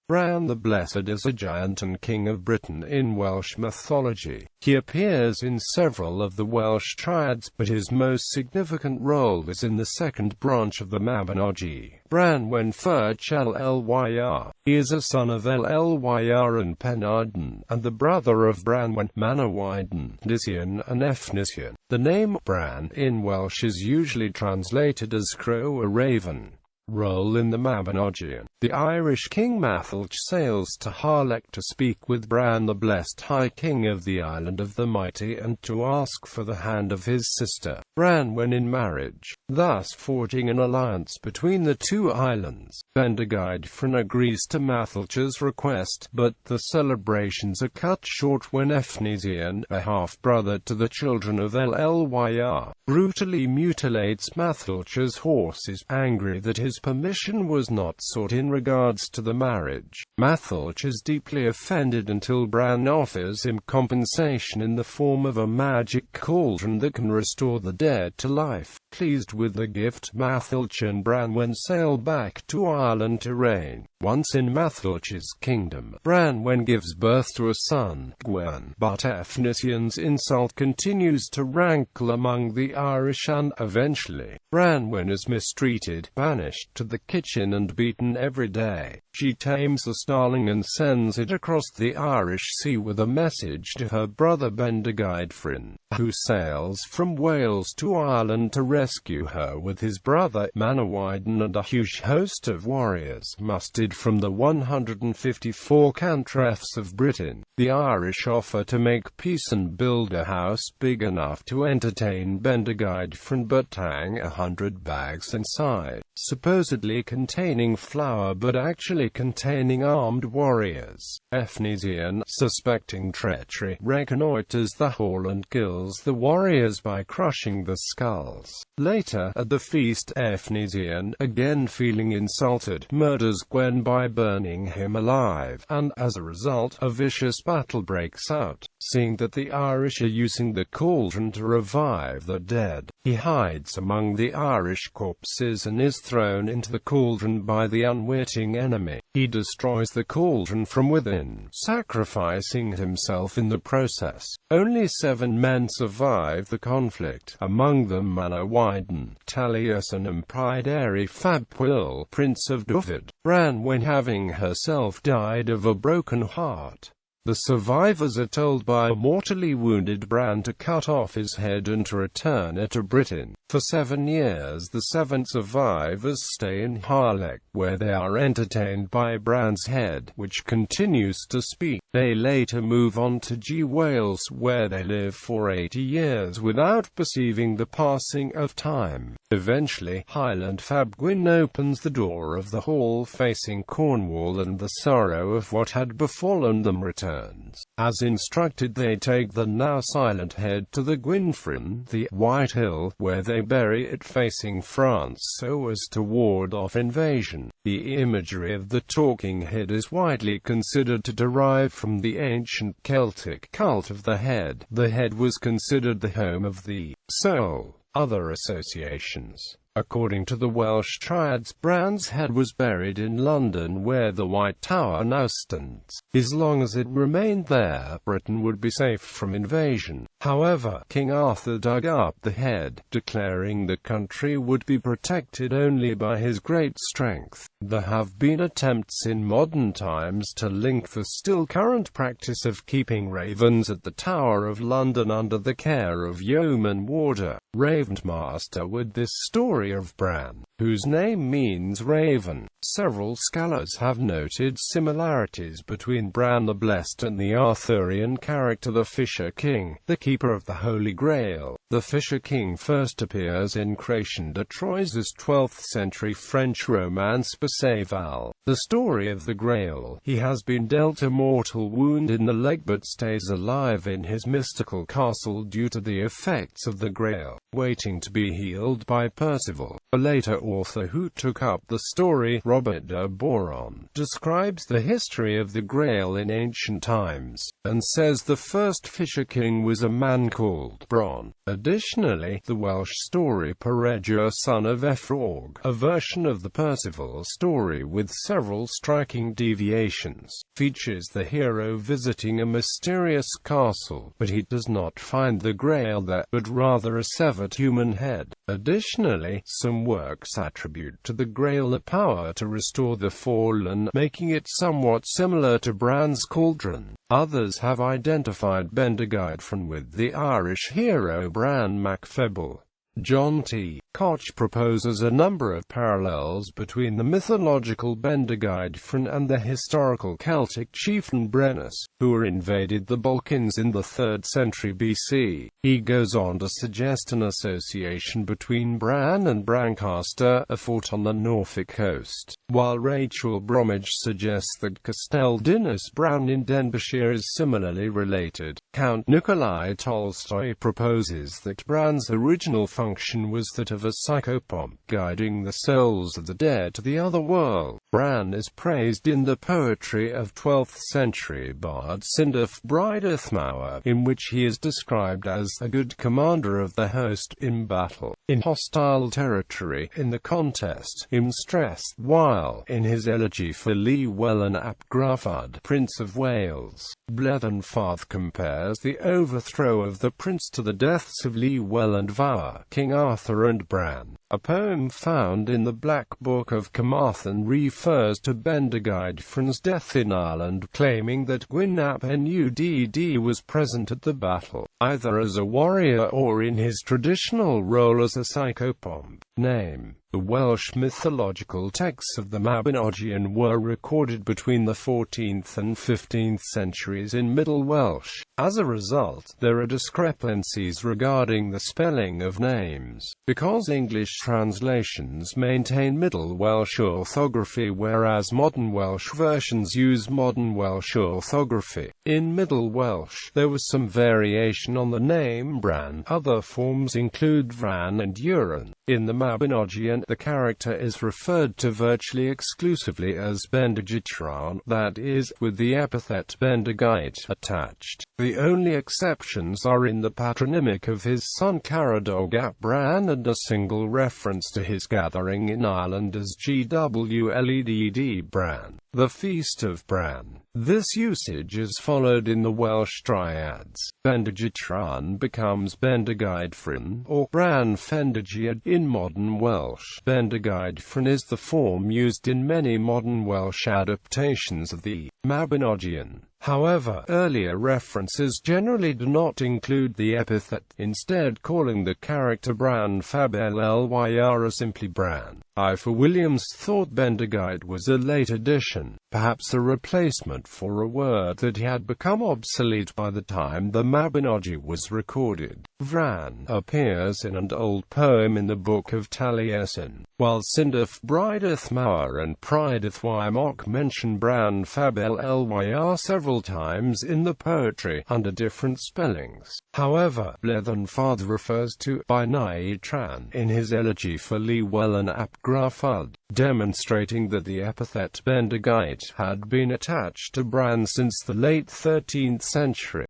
Bran the Blessed is a giant and king of Britain in Welsh mythology. He appears in several of the Welsh Triads, but his most significant role is in the second branch of the Mabinogi, Branwen ferch Llŷr. He is a son of Llŷr and Penarddun, and the brother of Branwen, Manawydan, Nisien and Efnysien. The name Bran in Welsh is usually translated as crow or raven. Role in the Mabinogi. The Irish king Matholch sails to Harlech to speak with Bran the Blessed, High King of the Island of the Mighty, and to ask for the hand of his sister, Branwen, in marriage, thus forging an alliance between the two islands. Bendigeidfran agrees to Matholch's request, but the celebrations are cut short when Efnysien, a half-brother to the children of Llŷr, brutally mutilates Matholch's horses, angry that his permission was not sought in regards to the marriage. Matholch is deeply offended until Bran offers him compensation in the form of a magic cauldron that can restore the dead to life. Pleased with the gift, Matholch and Branwen sail back to Ireland to reign. Once in Matholch's kingdom, Branwen gives birth to a son, Gwen, but Efnysien's insult continues to rankle among the Irish, and eventually, Branwen is mistreated, banished to the kitchen and beaten every day. She tames the starling and sends it across the Irish Sea with a message to her brother Bendigeidfran, who sails from Wales to Ireland to rescue her with his brother Manawydan and a huge host of warriors mustered from the 154 cantrefs of Britain. The Irish offer to make peace and build a house big enough to entertain Bendigeidfran, but hang 100 bags inside, supposedly containing flour but actually containing armed warriors. Efnysien, suspecting treachery, reconnoiters the hall and kills the warriors by crushing the skulls. Later, at the feast, Efnysien, again feeling insulted, murders Gwen by burning him alive, and, as a result, a vicious battle breaks out. Seeing that the Irish are using the cauldron to revive the dead, he hides among the Irish corpses and is thrown into the cauldron by the unwitting enemy. He destroys the cauldron from within, sacrificing himself in the process. Only 7 men survive the conflict, among them Manawydan, Taliesin and Pryderi Fabwyl, Prince of Dyfed. Branwen, having herself died of a broken heart. The survivors are told by a mortally wounded Bran to cut off his head and to return it to Britain. For 7 years the 7 survivors stay in Harlech, where they are entertained by Bran's head, which continues to speak. They later move on to Wales, where they live for 80 years without perceiving the passing of time. Eventually, Highland Fabwyl opens the door of the hall facing Cornwall, and the sorrow of what had befallen them returns. As instructed, they take the now silent head to the Gwynfryn, the White Hill, where they bury it facing France so as to ward off invasion. The imagery of the talking head is widely considered to derive from the ancient Celtic cult of the head. The head was considered the home of the soul. Other associations. According to the Welsh Triads, Bran's head was buried in London, where the White Tower now stands. As long as it remained there, Britain would be safe from invasion. However, King Arthur dug up the head, declaring the country would be protected only by his great strength. There have been attempts in modern times to link the still current practice of keeping ravens at the Tower of London under the care of yeoman warder, Ravenmaster, with this story of Bran, whose name means raven. Several scholars have noted similarities between Bran the Blessed and the Arthurian character the Fisher King, the keeper of the Holy Grail. The Fisher King first appears in Creation de Troyes' 12th century French romance Perceval. The story of the Grail: he has been dealt a mortal wound in the leg but stays alive in his mystical castle due to the effects of the Grail, waiting to be healed by Percival. A later author who took up the story, Robert de Boron, describes the history of the Grail in ancient times, and says the first Fisher King was a man called Bran. Additionally, the Welsh story Peredur, son of Efrog, a version of the Percival story with several striking deviations, features the hero visiting a mysterious castle, but he does not find the Grail there, but rather a severed human head. Additionally, some works attribute to the Grail the power to restore the fallen, making it somewhat similar to Bran's cauldron. Others have identified Bendigeidfran with the Irish hero Bran mac Feble. John T. Koch proposes a number of parallels between the mythological Bendigeidfran and the historical Celtic chieftain Brennus, who invaded the Balkans in the 3rd century BC. He goes on to suggest an association between Bran and Brancaster, a fort on the Norfolk coast, while Rachel Bromwich suggests that Castelldinus Bran in Denbighshire is similarly related. Count Nikolai Tolstoy proposes that Bran's original function was that of a psychopomp, guiding the souls of the dead to the other world. Bran is praised in the poetry of 12th century bard Cyndaf Brydethmawr, in which he is described as a good commander of the host in battle, in hostile territory, in the contest, in stress, while, in his elegy for Llŷr ap Gruffudd, Prince of Wales, Blethenfawr compares the overthrow of the prince to the deaths of Llŷr and Fawr, King Arthur and Bran. A poem found in the Black Book of Carmarthen refers to Bendigeidfran's death in Ireland, claiming that Gwyn ap Nudd was present at the battle, either as a warrior or in his traditional role as a psychopomp. Name. The Welsh mythological texts of the Mabinogi were recorded between the 14th and 15th centuries in Middle Welsh. As a result, there are discrepancies regarding the spelling of names, because English translations maintain Middle Welsh orthography whereas modern Welsh versions use Modern Welsh orthography. In Middle Welsh, there was some variation on the name Bran. Other forms include Vran and Llŷr. In the Mabinogi, the character is referred to virtually exclusively as Bendigeidfran, that is, with the epithet Bendigeid attached. The only exceptions are in the patronymic of his son Caradog ap Bran and a single reference to his gathering in Ireland as Gwledd Bran, the Feast of Bran. This usage is followed in the Welsh Triads. Bendigeidfran becomes Bendigeidfran, or Bran Fendigeid in modern Welsh. Bendigeidfran is the form used in many modern Welsh adaptations of the Mabinogi. However, earlier references generally do not include the epithet, instead calling the character Bran Fabel Llŷr or simply Bran. I. for Williams thought Bendigeid was a late addition, perhaps a replacement for a word that had become obsolete by the time the Mabinogi was recorded. Vran appears in an old poem in the Book of Taliesin, while Cyndaf Brydethmawr and Prydethwymoch mention Bran Fabel Llŷr several times in the poetry, under different spellings. However, Blethenfawr refers to Bendigeidfran in his elegy for Llŷr ap Gruffudd, demonstrating that the epithet Bendigeid had been attached to Bran since the late 13th century.